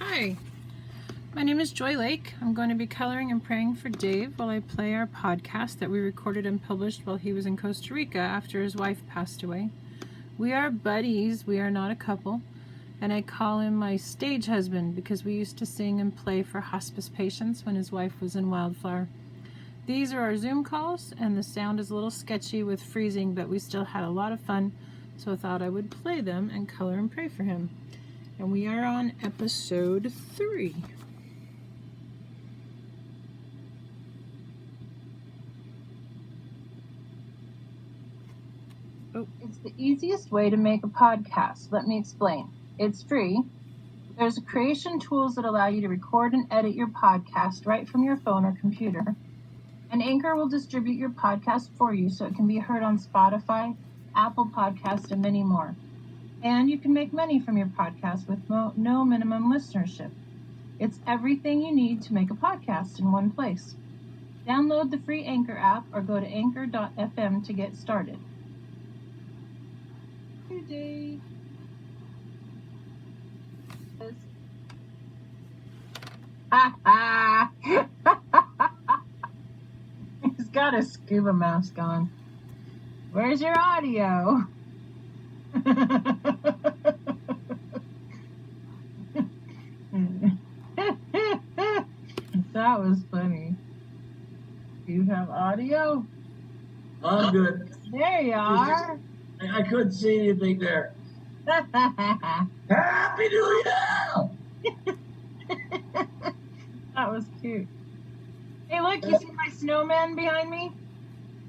Hi, my name is Joy Lake. I'm going to be coloring and praying for Dave while I play our podcast that we recorded and published while he was in Costa Rica after his wife passed away. We are buddies, we are not a couple, and I call him my stage husband because we used to sing and play for hospice patients when his wife was in Wildflower. These are our Zoom calls, and the sound is a little sketchy with freezing, but we still had a lot of fun, so I thought I would play them and color and pray for him. And we are on episode 3. It's the easiest way to make a podcast. Let me explain. It's free. There's creation tools that allow you to record and edit your podcast right from your phone or computer. And Anchor will distribute your podcast for you so it can be heard on Spotify, Apple Podcasts, and many more. And you can make money from your podcast with no minimum listenership. It's everything you need to make a podcast in one place. Download the free Anchor app or go to anchor.fm to get started. Today. He's got a scuba mask on. Where's your audio? That was funny. Do you have audio? I'm good. There you are. I couldn't see anything there. Happy New Year! That was cute. Hey, look, you see my snowman behind me?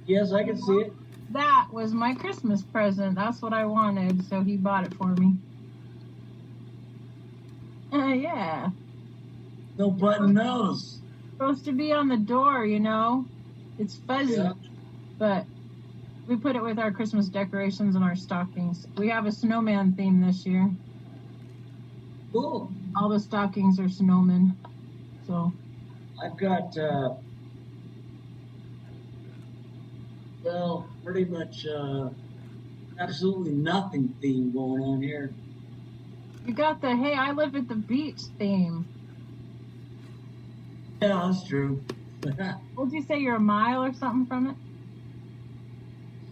Yes, I can see it. That was my Christmas present. That's what I wanted, so he bought it for me. Yeah. No button nose. Supposed to be on the door, you know. It's fuzzy, Yeah. but we put it with our Christmas decorations and our stockings. We have a snowman theme this year. Cool. All the stockings are snowmen. So I've got, pretty much absolutely nothing theme going on here. you got the hey, I live at the beach theme. Yeah, that's true. Would you say you're a mile or something from it?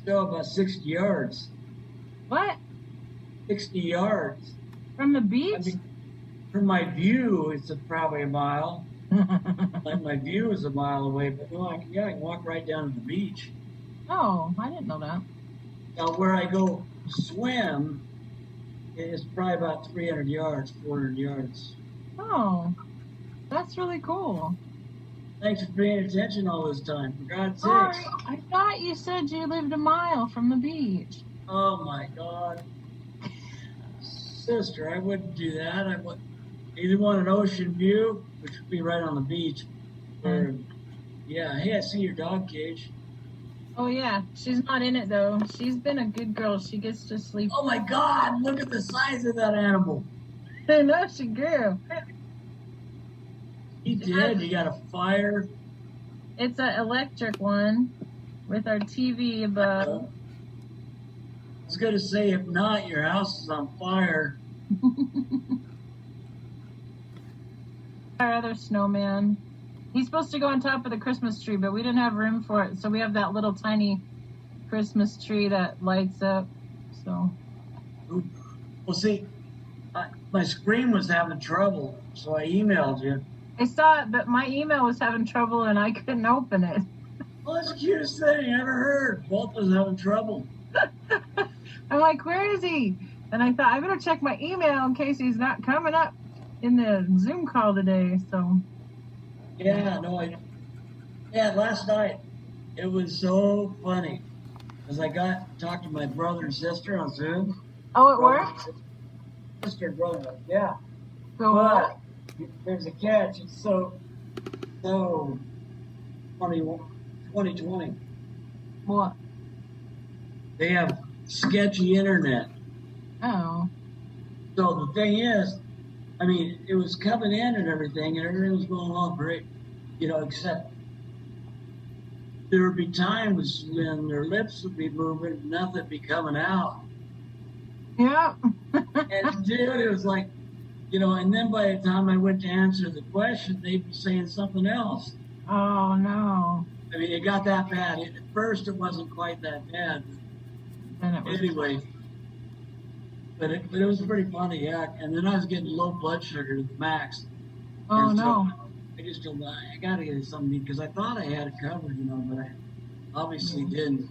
Still about 60 yards. What? 60 yards. From the beach? I mean, from my view, it's probably a mile. Like my view is a mile away, but no, I can walk right down to the beach. Oh, I didn't know that. Now, where I go swim is probably about 300 yards, 400 yards. Oh, that's really cool. Thanks for paying attention all this time. For God's Sorry, sakes. I thought you said you lived a mile from the beach. Oh, my God. Sister, I wouldn't do that. I would either want an ocean view, which would be right on the beach, or, yeah, hey, I see your dog cage. Oh, yeah. She's not in it, though. She's been a good girl. She gets to sleep. Oh, my God, look at the size of that animal. I know she grew. He did. You got a fire. It's an electric one with our TV above. I was going to say, if not, your house is on fire. Our other snowman. He's supposed to go on top of the Christmas tree, but we didn't have room for it, so we have that little tiny Christmas tree that lights up. So Well, see, my screen was having trouble, so I emailed you. I saw it, but my email was having trouble and I couldn't open it. Well, that's the cutest thing I ever heard. Walt was having trouble. I'm like, where is he? And I thought, I better check my email in case he's not coming up in the Zoom call today. So Yeah, last night it was so funny as I talked to my brother and sister on Zoom. oh, it worked? Sister and brother, yeah. So what? There's a catch. It's so 2020. What? They have sketchy internet. Oh. So the thing is, I mean, it was coming in and everything was going on great, except there would be times when their lips would be moving and nothing would be coming out. Yeah. And dude, it was like And then by the time I went to answer the question, they'd be saying something else. Oh no. I mean, it got that bad. At first, it wasn't quite that bad. Then it was. Anyway, but it was pretty funny, yeah. And then I was getting low blood sugar to the max. Oh And so no. I just told I got to get something because I thought I had it covered, but I obviously didn't.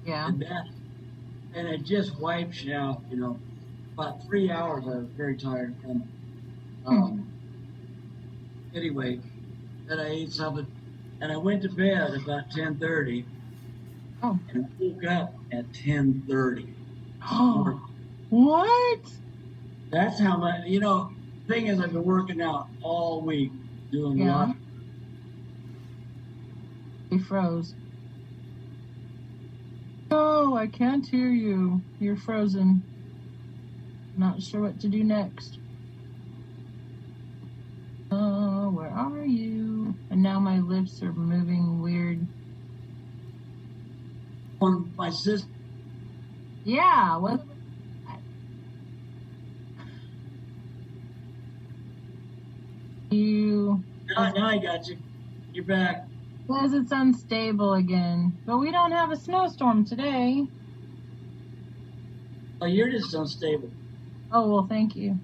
Yeah. And it just wipes you out, About 3 hours, I was very tired. And anyway, then I ate something, and I went to bed about 10:30. Oh. And I woke up at 10:30. Oh. What? That's how much, thing is, I've been working out all week, doing a lot. He froze. Oh, I can't hear you. You're frozen. Not sure what to do next. Oh, where are you? And now my lips are moving weird. On my sister. Yeah, what? Now I got you. You're back. Says it's unstable again. But we don't have a snowstorm today. Oh, you're just unstable. Oh, well, thank you.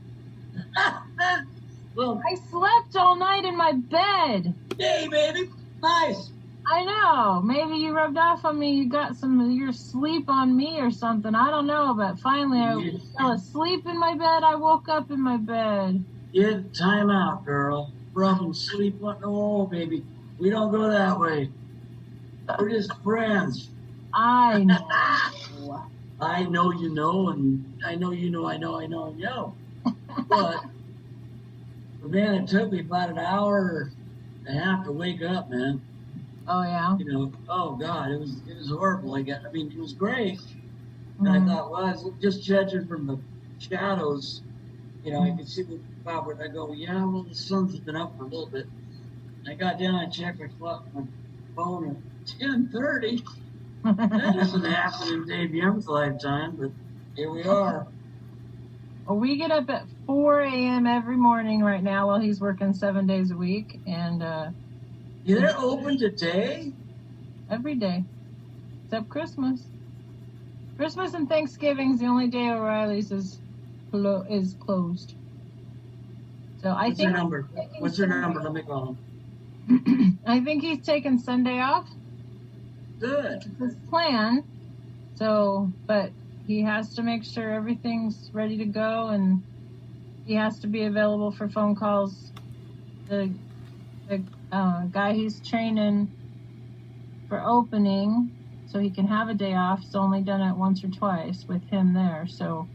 Well, I slept all night in my bed. hey, baby. Nice. I know. Maybe you rubbed off on me. You got some of your sleep on me or something. I don't know. But finally, I fell asleep in my bed. I woke up in my bed. Get time out, girl. Rub and sleep. Oh, baby. We don't go that way. We're just friends. I know. I know you know, and I know you know, I know, and yo. But man, it took me about an hour and a half to wake up, man. Oh yeah. Oh God, it was horrible. It was great. And I thought, well, I was just judging from the shadows, I could see the cloud. I go, yeah, well, the sun's been up for a little bit. I got down and checked my phone at 10:30. That doesn't happen in Dave Young's lifetime, but here we are. Well, we get up at 4 a.m. every morning right now while he's working 7 days a week, and they're open today? Every day, except Christmas. Christmas and Thanksgiving's the only day O'Reilly's is closed. So I think. What's their number? Let me call them. I think he's taking Sunday off. Good. It's his plan. So, but he has to make sure everything's ready to go, and he has to be available for phone calls. The guy he's training for opening, so he can have a day off. He's only done it once or twice with him there. So,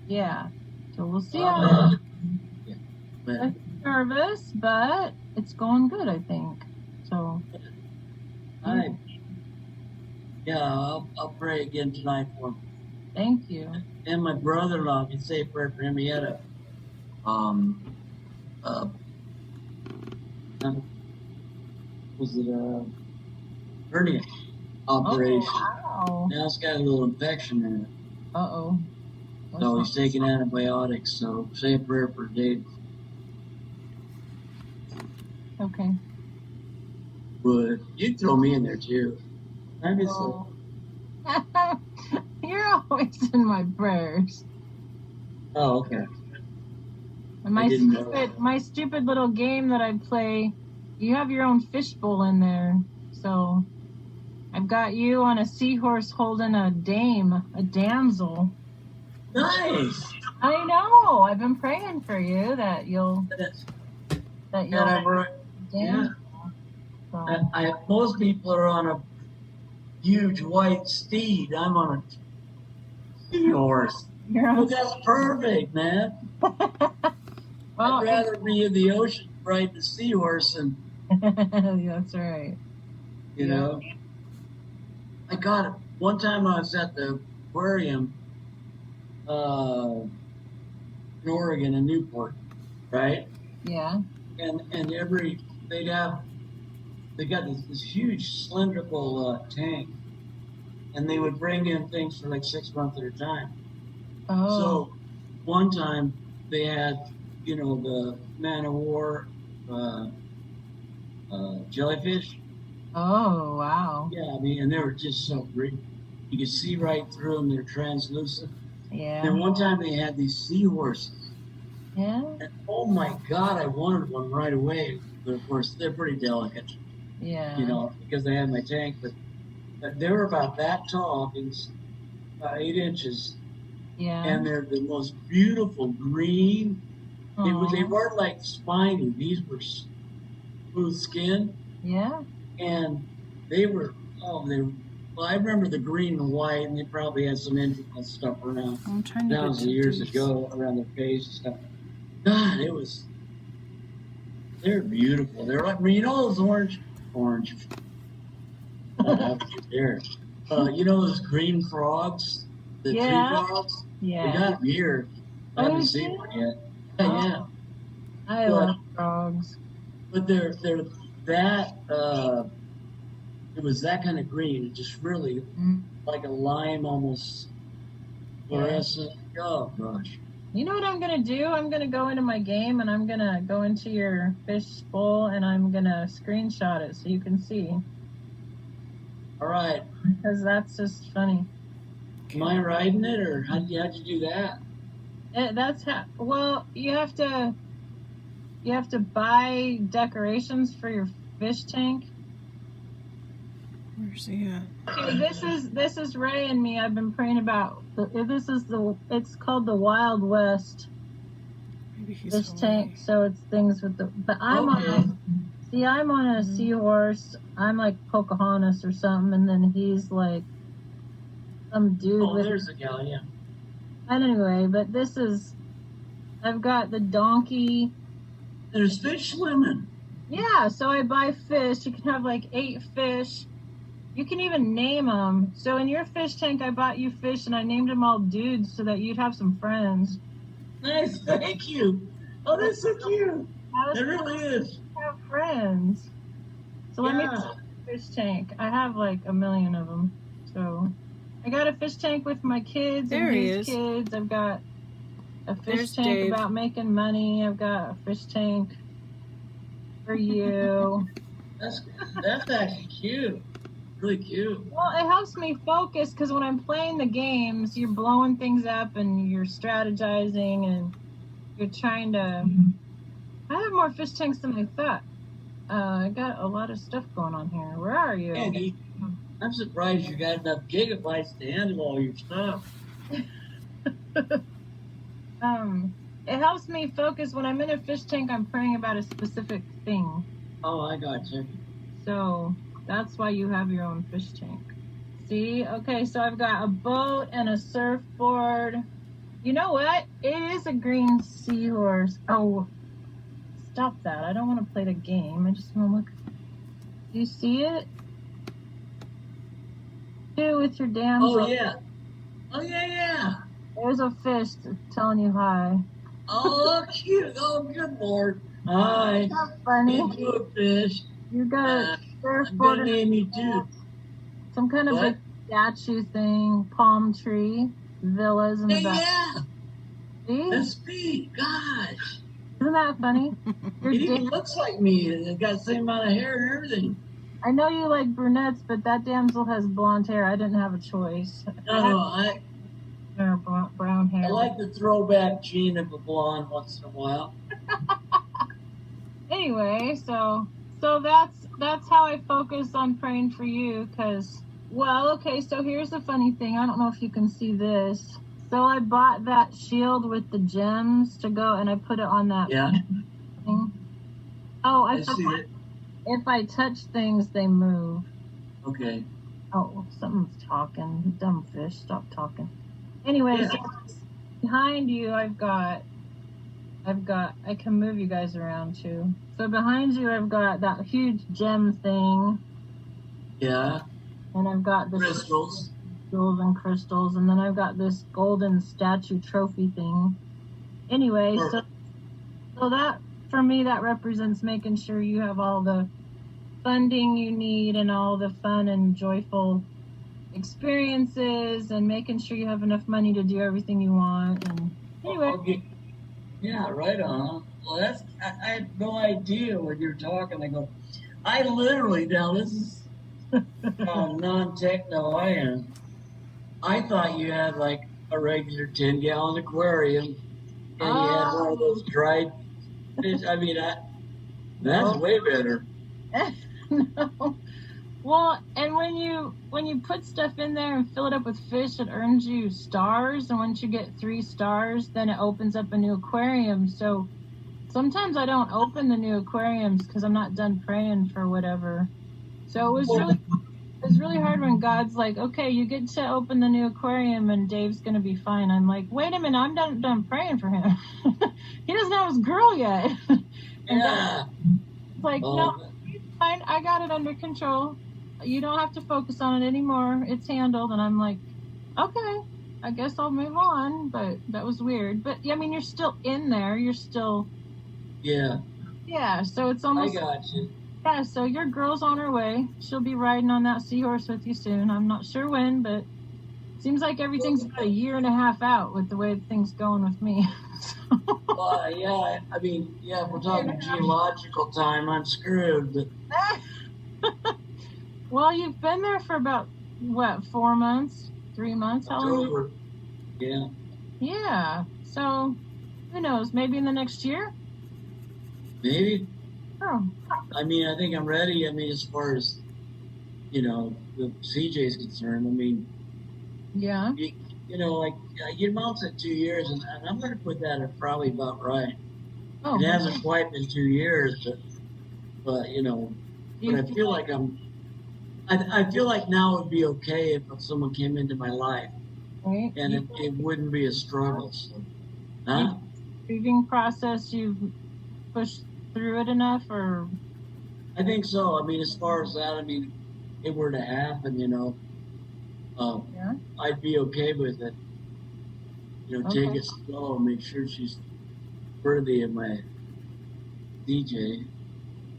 yeah. So we'll see how it's nervous, but it's going good, I think. So. I'll pray again tonight for him. Thank you. And my brother-in-law, you say a prayer for him. He had a hernia operation. Oh, wow. Now it's got a little infection in it. Uh-oh. So he's taking antibiotics. So say a prayer for Dave. Okay. But you throw me in there too. Oh. You're always in my prayers. Oh, okay. And my stupid little game that I play, you have your own fishbowl in there. So I've got you on a seahorse holding a damsel. Nice. I know. I've been praying for you that you'll. Yeah. Most people are on a huge white steed. I'm on a seahorse. But that's perfect, man. Well, I'd rather be in the ocean riding the seahorse than. That's right. You know. I got it. One time I was at the Aquarium in Oregon in Newport, right? Yeah. And they got this huge cylindrical tank, and they would bring in things for like 6 months at a time. Oh. So one time they had, the man of war jellyfish. Oh, wow. Yeah, I mean, and they were just so great. You could see right through them; they're translucent. Yeah. And one time they had these seahorses. Yeah. And oh my God, I wanted one right away. But of course, they're pretty delicate, Yeah. because they had my tank. But they were about that tall, about 8 inches, Yeah. and they're the most beautiful green. They Aw. weren't like spiny; these were smooth skin, Yeah. and they were Well, I remember the green and white, and they probably had some integral stuff around. I'm trying to That get was to years these. ago around their face and stuff. God, they're beautiful. They're like, those orange. There. Those green frogs, the tree Yeah. frogs. We Yeah. got them here. I Oh, haven't you seen do? one yet. Yeah. I But love frogs. but they're that it was that kind of green, just really Mm. like a lime almost fluorescent. Oh gosh. You know what I'm going to do? I'm going to go into my game and I'm going to go into your fish bowl and I'm going to screenshot it so you can see. All right. Because that's just funny. Am I riding it, or how'd you do that? Well, you have to buy decorations for your fish tank. Where's he at? Okay, this is Ray and me. I've been praying about. It's called the Wild West Maybe he's fish away. tank. So it's things with the. But I'm on a seahorse. I'm like Pocahontas or something, and then he's like some dude Oh, with. there's the gal, yeah. And anyway, but I've got the donkey. There's fish swimming. Yeah, so I buy fish. You can have like 8 fish. You can even name them. So in your fish tank, I bought you fish and I named them all dudes so that you'd have some friends. Nice, thank you. Oh, that's so cute. It really is. Have friends. So let me put fish tank. I have like a million of them. So I got a fish tank with my kids There and he his is. kids. I've got a fish There's tank Dave. about making money. I've got a fish tank for you. That's actually cute. Really cute. Well, it helps me focus because when I'm playing the games, you're blowing things up and you're strategizing and you're trying to. I have more fish tanks than I thought. I got a lot of stuff going on here. Where are you? Andy, I'm surprised you got enough gigabytes to handle all your stuff. It helps me focus when I'm in a fish tank. I'm praying about a specific thing. Oh, I got you. So that's why you have your own fish tank. See? Okay, so I've got a boat and a surfboard. You know what? It is a green seahorse. Oh, stop that. I don't want to play the game. I just want to look. Do you see it? Do with your damn. Oh, yeah. Oh, yeah. There's a fish telling you hi. Oh, cute. Oh, good Lord. Hi. That's funny. Into a fish. You got a I'm surfboard. going to name you too. Some kind of What? big statue thing, palm tree, villas in the back. Yeah. See? That's me. Gosh. Isn't that funny? Your It even dick- looks like me. It got the same amount of hair and everything. I know you like brunettes, but that damsel has blonde hair. I didn't have a choice. No, I Brown hair. like the throwback gene of a blonde once in a while. Anyway, so that's how I focus on praying for you. Cause, well, okay. So here's the funny thing. I don't know if you can see this. So I bought that shield with the gems to go, and I put it on that Yeah, thing. Oh, I see it. If I touch things, they move. Okay. Oh, something's talking. Dumb fish, stop talking. Anyway, Yeah. so behind you, I can move you guys around too. So behind you, I've got that huge gem thing, Yeah. and I've got the Crystals. jewels and crystals, and then I've got this golden statue trophy thing. Anyway, so that, for me, that represents making sure you have all the funding you need and all the fun and joyful experiences and making sure you have enough money to do everything you want. And anyway, Yeah, right on. Well, I had no idea when you were talking. I go, I literally, now this is how non-techno I am. I thought you had like a regular 10-gallon aquarium and you had one of Oh, those dried fish. I mean, that's no. way better. No. Well, and when you put stuff in there and fill it up with fish, it earns you stars, and once you get 3 stars, then it opens up a new aquarium. So sometimes I don't open the new aquariums because I'm not done praying for whatever. So it was really hard when God's like, okay, you get to open the new aquarium and Dave's gonna be fine. I'm like, wait a minute, I'm done praying for him. He doesn't have his girl yet. And Yeah. God's like, no, Oh, he's fine. I got it under control. You don't have to focus on it anymore. It's handled. And I'm like, okay, I guess I'll move on. But that was weird. But yeah, I mean, you're still in there. You're still, yeah. yeah. So it's I almost, got you. yeah. So your girl's on her way. She'll be riding on that seahorse with you soon. I'm not sure when, but seems like everything's about a year and a half out with the way things going with me. So, Yeah. I mean, yeah. If we're talking geological time, I'm screwed. But well, you've been there for about what, 4 months, 3 months? How long? October. Yeah. Yeah. So who knows? Maybe in the next year. Maybe. Oh, I mean, I think I'm ready. I mean, as far as the CJ's concerned. I mean, yeah. like your mom said 2 years, and I'm going to put that at probably about right. Oh, It hasn't quite been 2 years, but you I feel like I feel like now would be okay if someone came into my life right? and it wouldn't be a struggle. So, huh? Grieving process. You've pushed through it enough, or I think so. I mean, as far as that, I mean, if it were to happen, yeah. I'd be okay with it. Take Okay. it slow, make sure she's worthy of my DJ.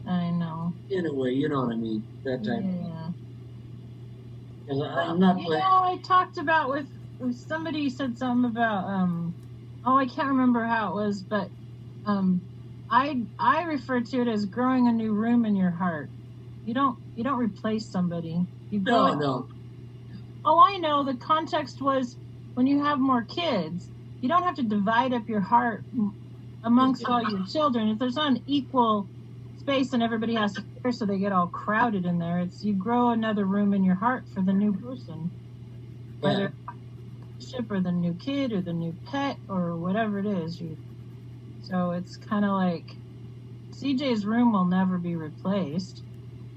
I know. In a way, you know what I mean? That type of thing. Yeah. Because I'm not You playing. know, I talked about with somebody said something about oh, I can't remember how it was, but I refer to it as growing a new room in your heart. You don't replace somebody. You grow No. Oh, I know. The context was when you have more kids, you don't have to divide up your heart amongst all your children. If there's not an equal space and everybody has to share so they get all crowded in there, it's you grow another room in your heart for the new person. Whether or the new kid or the new pet or whatever it is. So it's kind of like CJ's room will never be replaced.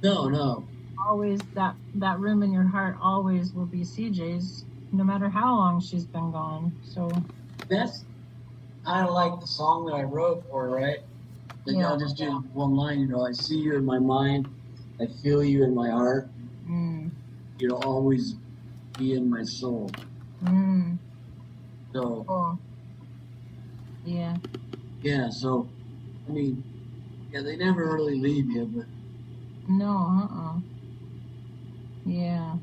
No. Always that room in your heart always will be CJ's, no matter how long she's been gone. So That's kind of like the song that I wrote for her, right? I'll just do one line, I see you in my mind, I feel you in my heart. You'll always be in my soul. So cool. Yeah. So I mean, they never really leave you, but No, yeah.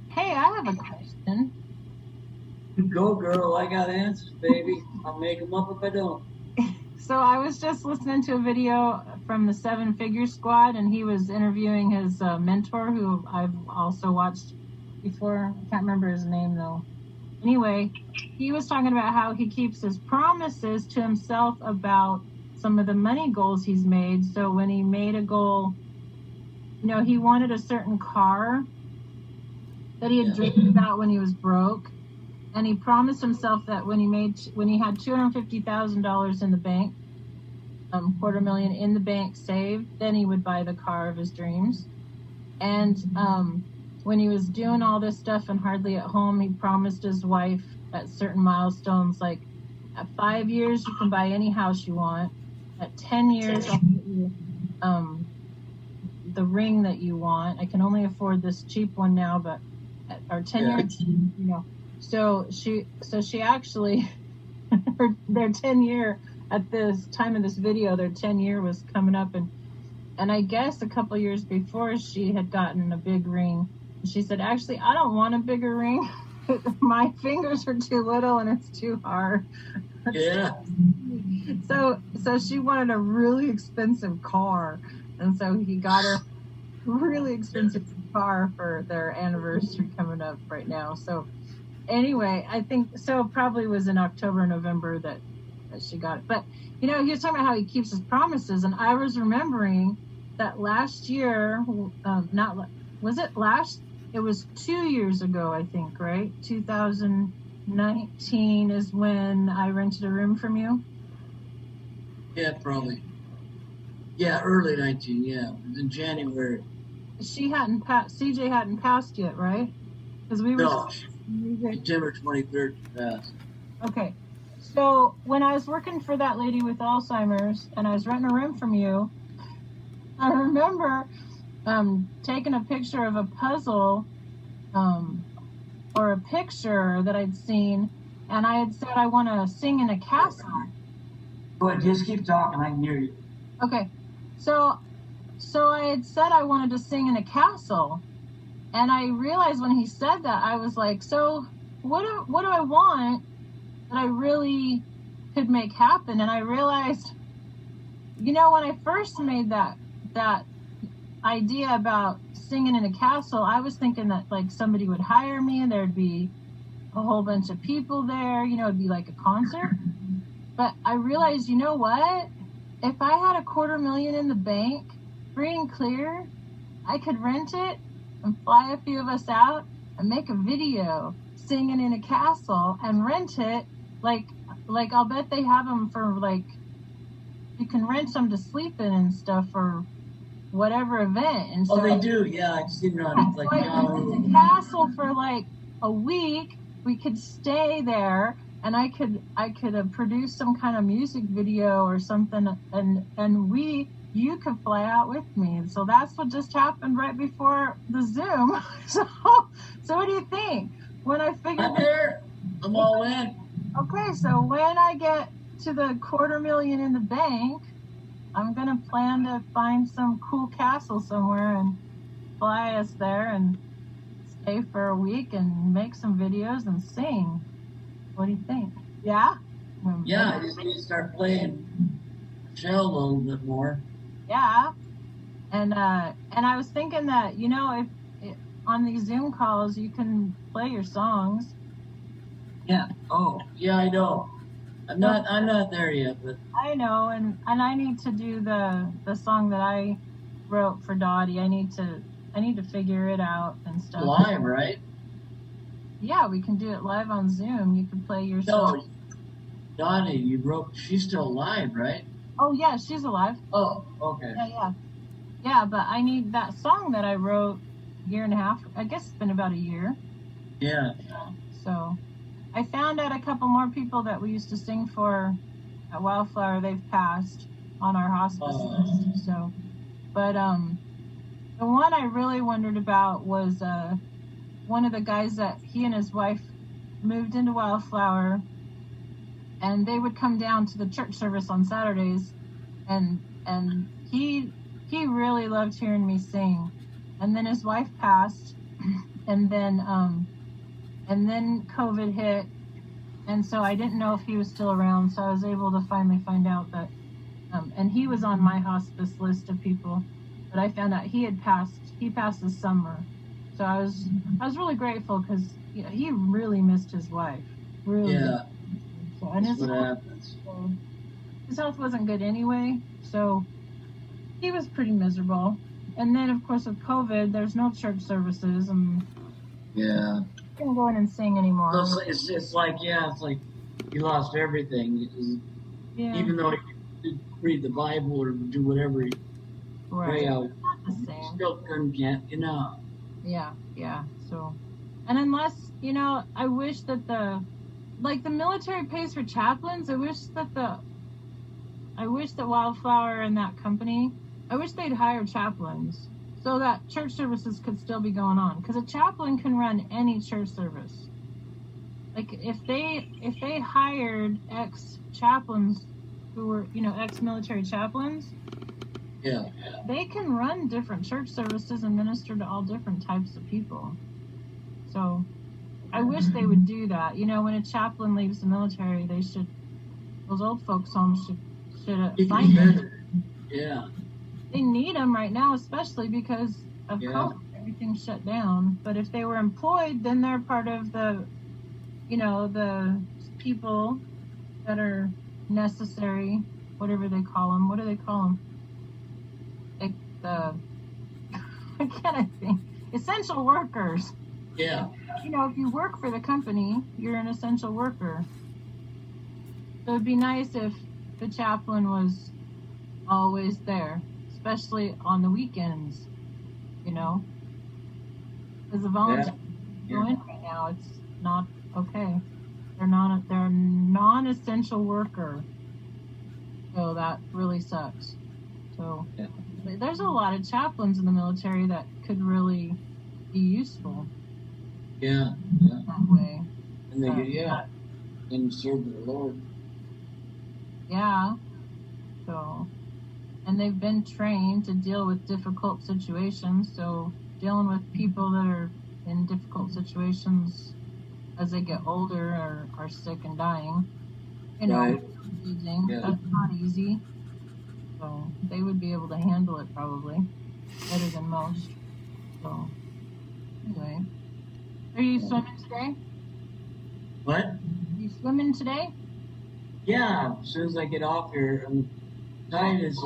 Hey, I have a question. go girl, I got answers, baby. I'll make them up if I don't. So I was just listening to a video from the 7 Figure Squad, and he was interviewing his mentor, who I've also watched before. I can't remember his name though. Anyway, he was talking about how he keeps his promises to himself about some of the money goals he's made. So when he made a goal, he wanted a certain car that he had dreamed about when he was broke. And he promised himself that when he had $250,000 in the bank, $250,000 in the bank saved, then he would buy the car of his dreams. And when he was doing all this stuff and hardly at home, he promised his wife at certain milestones, like at 5 years, you can buy any house you want. At 10 years, I'll get you the ring that you want. I can only afford this cheap one now, but or 10 years, So she actually, their 10-year, at this time of this video, their 10-year was coming up, and I guess a couple years before she had gotten a big ring. She said, actually, I don't want a bigger ring. my fingers are too little and it's too hard. Yeah. So she wanted a really expensive car, and so he got her a really expensive car for their anniversary coming up right now. So anyway, I think so. Probably was in October, November that she got it. But he was talking about how he keeps his promises, and I was remembering that last year, was it last? It was 2 years ago, I think, right? 2019 is when I rented a room from you. Yeah, probably. Yeah, early 19. Yeah, it was in January. She hadn't passed. CJ hadn't passed yet, right? Because we were. No, September 23rd passed. Okay. So when I was working for that lady with Alzheimer's and I was renting a room from you, I remember taking a picture of a puzzle or a picture that I'd seen, and I had said I want to sing in a castle. Go ahead, just keep talking. I can hear you. Okay. So I had said I wanted to sing in a castle, and I realized when he said that, I was like, so what do I want that I really could make happen? And I realized, when I first made that idea about singing in a castle, I was thinking that like somebody would hire me and there'd be a whole bunch of people there, it'd be like a concert. But I realized, you know what? If I had $250,000 in the bank, free and clear, I could rent it and fly a few of us out and make a video singing in a castle and rent it. Like I'll bet they have them for like, you can rent them to sleep in and stuff for whatever event. And so they do. Yeah, I just didn't know. Like rent a castle for like a week. We could stay there, and I could produce some kind of music video or something, and you could fly out with me. And so that's what just happened right before the Zoom. So what do you think? When I figured I'm there, I'm all in. Okay, so when I get to the $250,000 in the bank, I'm gonna plan to find some cool castle somewhere and fly us there and stay for a week and make some videos and sing. What do you think? Yeah? Yeah, I just need to start playing shell a little bit more. Yeah. And I was thinking that, if on these Zoom calls you can play your songs. Yeah. Oh, yeah, I know. I'm not there yet, but I know, and I need to do the song that I wrote for Dottie. I need to figure it out and stuff. Live, right? Yeah, we can do it live on Zoom. You can play your song. No, Dottie, she's still alive, right? Oh yeah, she's alive. Oh, okay. Yeah, but I need that song that I wrote a year and a half. I guess it's been about a year. Yeah. So I found out a couple more people that we used to sing for at Wildflower. They've passed on our hospice list. So, but the one I really wondered about was one of the guys that he and his wife moved into Wildflower, and they would come down to the church service on Saturdays, and he really loved hearing me sing. And then his wife passed, and then COVID hit, and so I didn't know if he was still around. So I was able to finally find out that, and he was on my hospice list of people, but I found out he had passed. He passed this summer, so I was really grateful because he really missed his wife. Really. Yeah. So, and That's what happens. His health wasn't good anyway, so he was pretty miserable. And then, of course, with COVID, there's no church services, and yeah, he couldn't go in and sing anymore. So it's like he lost everything. Yeah. Even though he could read the Bible or do whatever he pray out, not the same. he still couldn't get, Yeah. So, and unless I wish that the military pays for chaplains. I wish that Wildflower and that company, I wish they'd hire chaplains so that church services could still be going on. Because a chaplain can run any church service. Like if they hired ex-chaplains who were, ex-military chaplains, yeah, they can run different church services and minister to all different types of people. So I wish they would do that. You know, when a chaplain leaves the military, they should, those old folks' homes should find them. Yeah. They need them right now, especially because of Yeah. COVID. Everything's shut down. But if they were employed, then they're part of the, you know, the people that are necessary, whatever they call them. What do they call them? Like the, what can I think? Essential workers. Yeah. You know, if you work for the company, you're an essential worker. So it'd be nice if the chaplain was always there, especially on the weekends, you know? Because the volunteers go in right now, it's not okay. They're a non-essential worker. So that really sucks. So there's a lot of chaplains in the military that could really be useful. Yeah. That way. And they and serve the Lord. Yeah. So, and they've been trained to deal with difficult situations. So dealing with people that are in difficult situations as they get older or are sick and dying, you know, Right. That's not easy. So they would be able to handle it probably better than most. So anyway, are you swimming today? What? Are you swimming today? Yeah, as soon as I get off here, the tide is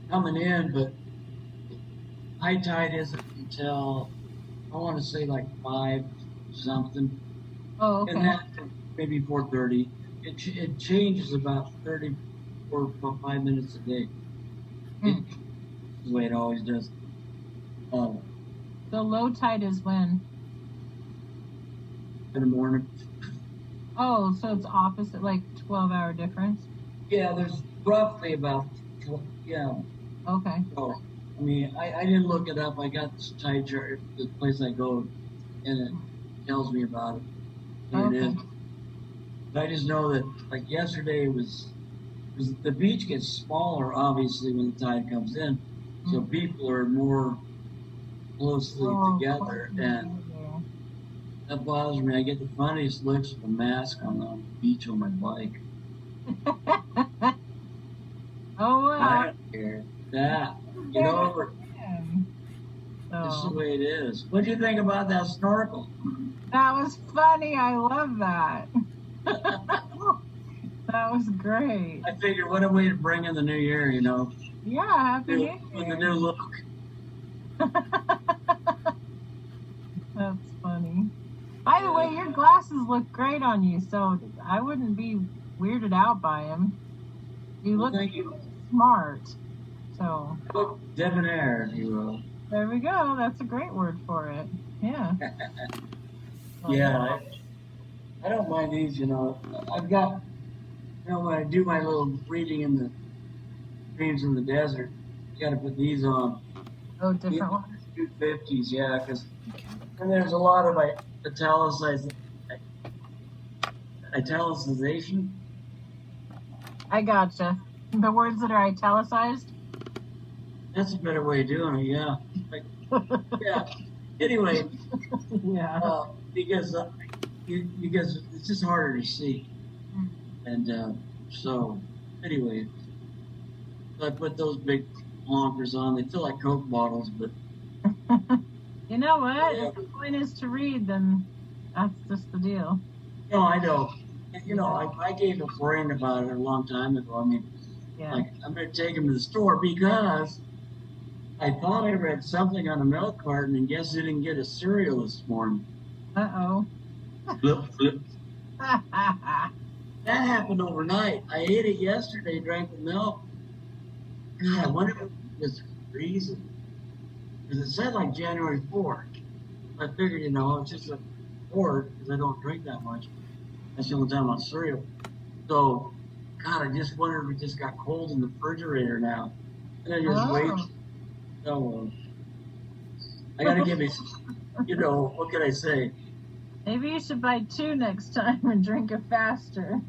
coming in, but high tide isn't until, I want to say like 5 something. Oh, okay. And that maybe 4:30. It changes about 30 or 5 minutes a day. It's the way it always does. The low tide is when? In the morning. Oh, so it's opposite, like 12-hour difference? Yeah, there's roughly about, yeah. Okay. So, I mean, I didn't look it up. I got this tide chart, the place I go, and it tells me about it. And it is. But I just know that, like yesterday, was the beach gets smaller, obviously, when the tide comes in. So people are more closely together, and that bothers me. I get the funniest looks with a mask on the beach on my bike. Oh, wow. I don't care. That, get over it. That's the way it is. What do you think about that snorkel? That was funny. I love that. That was great. I figured, what a way to bring in the new year, you know? Yeah, happy New Year. With the new look. That's funny. By the way, your glasses look great on you, so I wouldn't be weirded out by them. You look smart. So. Debonair, if you will. There we go. That's a great word for it. Yeah. Yeah, I don't mind these, you know. I've got, you know, when I do my little reading in the dreams in the desert, you got to put these on. Oh, different ones? 250s, yeah, because there's a lot of italicization. I gotcha. The words that are italicized? That's a better way of doing it, yeah. Like, yeah. Anyway, because it's just harder to see, and so anyway, so I put those big honkers on. They feel like Coke bottles, but you know what? If the point is to read, then that's just the deal. No, I know. You know, I gave a brain about it a long time ago. I mean, like, I'm going to take him to the store because I thought I read something on a milk carton, and guess who didn't get a cereal this morning? Uh-oh. Flip, flip. That happened overnight. I ate it yesterday, drank the milk. God, I wonder if it was freezing. Because it said like January 4th. I figured, you know, it's just a 4th because I don't drink that much. That's the only time on cereal. So, God, I just wonder if it just got cold in the refrigerator now. And I just wait. So, I got to give it, you know, what can I say? Maybe you should buy 2 next time and drink it faster.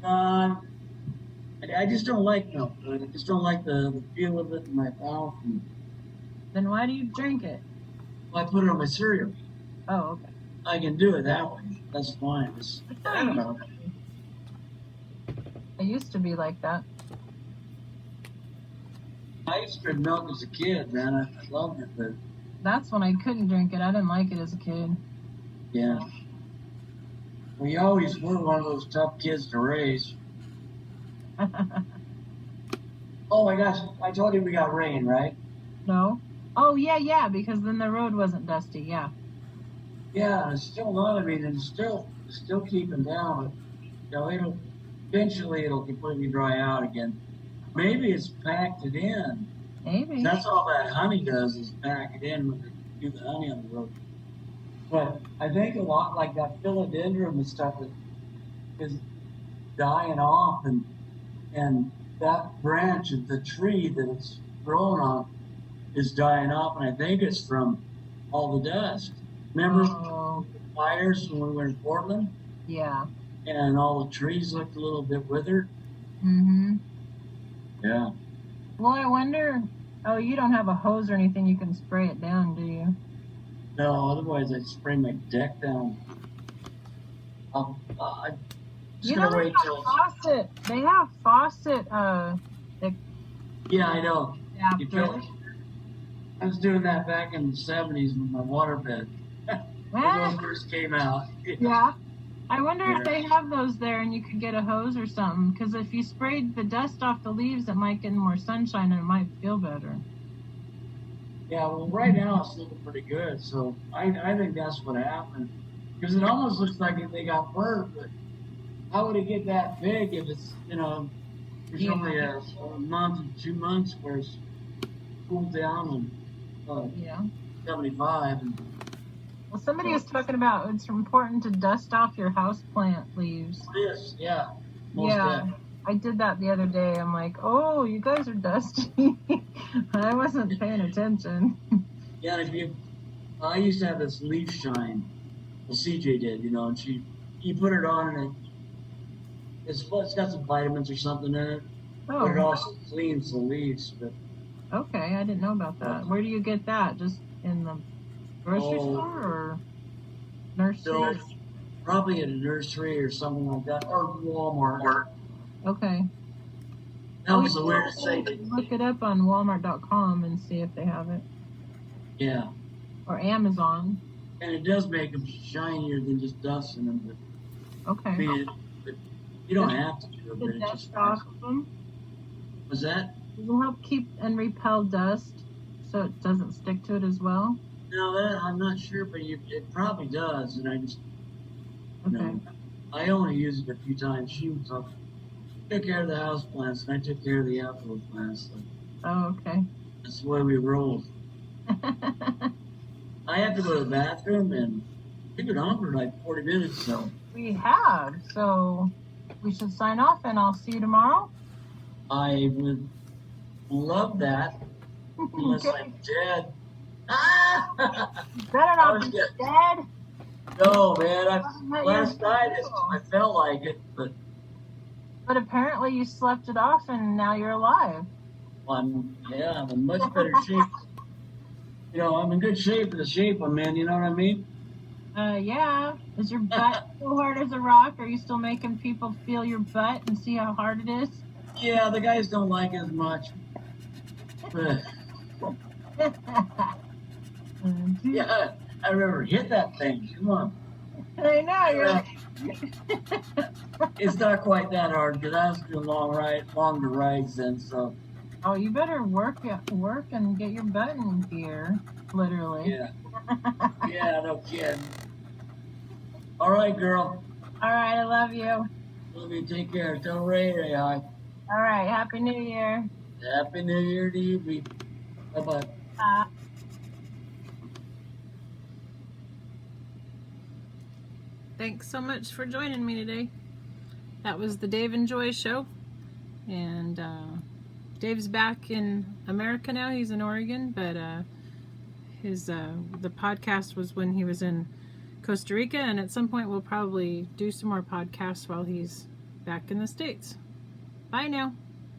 I just don't like milk. I just don't like the feel of it in my mouth. Then why do you drink it? Well, I put it on my cereal. Oh, okay. I can do it that way. That's fine. I don't know. I used to be like that. I used to drink milk as a kid, man. I loved it, but That's when I couldn't drink it. I didn't like it as a kid. yeah. We always were one of those tough kids to raise. Oh my gosh, I told you we got rain, right? No? Oh, yeah, because then the road wasn't dusty, yeah. Yeah, it's still not. I mean, it's still keeping down. But, eventually it'll completely dry out again. Maybe it's packed it in. Maybe. That's all that honey does is pack it in when they do the honey on the road. But I think a lot like that philodendron and stuff is dying off, and that branch of the tree that it's grown on is dying off, and I think it's from all the dust. Remember the fires when we were in Portland? Yeah. And all the trees looked a little bit withered? Mm-hmm. Yeah. Well, I wonder... Oh, you don't have a hose or anything you can spray it down, do you? No, otherwise I'd spray my deck down. I'm just gonna wait till... Faucet. They have faucet, Yeah, I know. adapters. I was doing that back in the 70s with my waterbed. When those first came out. Yeah. I wonder if they have those there and you could get a hose or something. Because if you sprayed the dust off the leaves, it might get more sunshine and it might feel better. Yeah, well, right now it's looking pretty good. So I think that's what happened. Because it almost looks like they got burnt, but how would it get that big if it's, there's only a month and 2 months where it's cooled down and 75. And, Well, somebody was talking about it's important to dust off your houseplant leaves. Yes, yeah. I did that the other day. I'm like, oh, you guys are dusty. I wasn't paying attention. Yeah, I used to have this leaf shine. Well, CJ did, and you put it on and it's got some vitamins or something in it. Oh. But it also cleans the leaves. But okay, I didn't know about that. Where do you get that? Just in the grocery store or nursery? So, probably at a nursery or something like that, or Walmart. Okay. That was the weirdest thing. Look it up on Walmart.com and see if they have it. Yeah. Or Amazon. And it does make them shinier than just dust in them. But, okay. I mean, you don't have to do it, but The it dust just off of them. Was that? Does it help keep and repel dust so it doesn't stick to it as well? No, that I'm not sure, but it probably does. And I just, Okay. I only use it a few times. She took care of the house plants, and I took care of the outdoor plants. So Oh, okay. that's the way we rolled. I have to go to the bathroom, and we've been on for like 40 minutes, so. We have. So we should sign off, and I'll see you tomorrow. I would love that, unless Okay. I'm dead. Ah! Better not be dead. No, man. Last night I felt like it, but But apparently you slept it off, and now you're alive. I'm in much better shape. I'm in good shape for the shape I'm in, you know what I mean? Yeah. Is your butt so hard as a rock? Are you still making people feel your butt and see how hard it is? Yeah, the guys don't like it as much. But, yeah, I remember hit that thing. Come on. I know. It's not quite that hard because I was doing longer rides then, so. Oh, you better work and get your butt in gear, literally. Yeah. Yeah, no kidding. All right, girl. All right, I love you. Let me take care. Tell Ray hi. All right, Happy New Year. Happy New Year to you. Bye-bye. Bye. Thanks so much for joining me today. That was the Dave and Joy show. And Dave's back in America now. He's in Oregon, but the podcast was when he was in Costa Rica, and at some point we'll probably do some more podcasts while he's back in the States. Bye now.